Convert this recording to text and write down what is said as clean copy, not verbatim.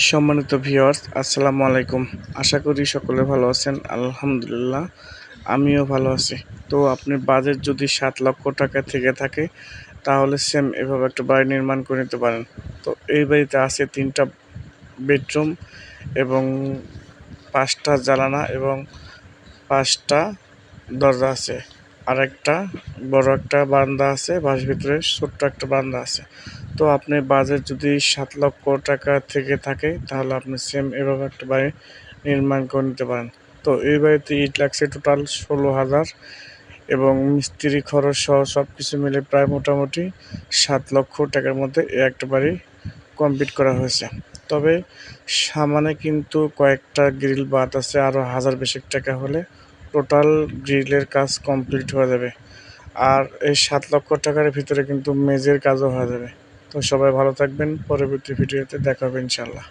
সম্মানিত ভিউয়ার্স, আসসালামু আলাইকুম। আশা করি সকলে ভালো আছেন। আলহামদুলিল্লাহ, আমিও ভালো আছি। তো আপনার বাজেট যদি 7 লক্ষ টাকা থেকে থাকে, তাহলে সেম এভাবে একটা বাড়ি নির্মাণ করে নিতে পারেন। তো এই বাড়িতে আছে 3টা বেডরুম এবং 5টা জানালা এবং 5টা দরজা আছে। আর একটা বড় একটা বারান্দা আছে, বাসার ভিতরে ছোট্ট একটা বারান্দা আছে। তো আপনার বাজেট যদি 7 লক্ষ টাকা থেকে থাকে, তাহলে আপনি সেম এভাবে একটা বাড়ি নির্মাণ করে নিতে পারেন। তো এই বাড়িতে ইট লাগছে টোটাল 16,000 এবং মিস্ত্রি খরচ সহ সব কিছু মিলে প্রায় মোটামুটি 7 লক্ষ টাকার মধ্যে এই একটা বাড়ি কমপ্লিট করা হয়েছে। তবে সামনে কিন্তু কয়েকটা গ্রিল বাদ আছে, আরও 1000 বেশি টাকা হলে টোটাল গ্রিলের কাজ কমপ্লিট হয়ে যাবে। আর এই 7 লক্ষ টাকার ভিতরে কিন্তু মেঝের কাজও হয়ে যাবে। তো সবাই ভালো থাকবেন, পরবর্তী ভিডিওতে দেখা হবে ইনশাল্লাহ।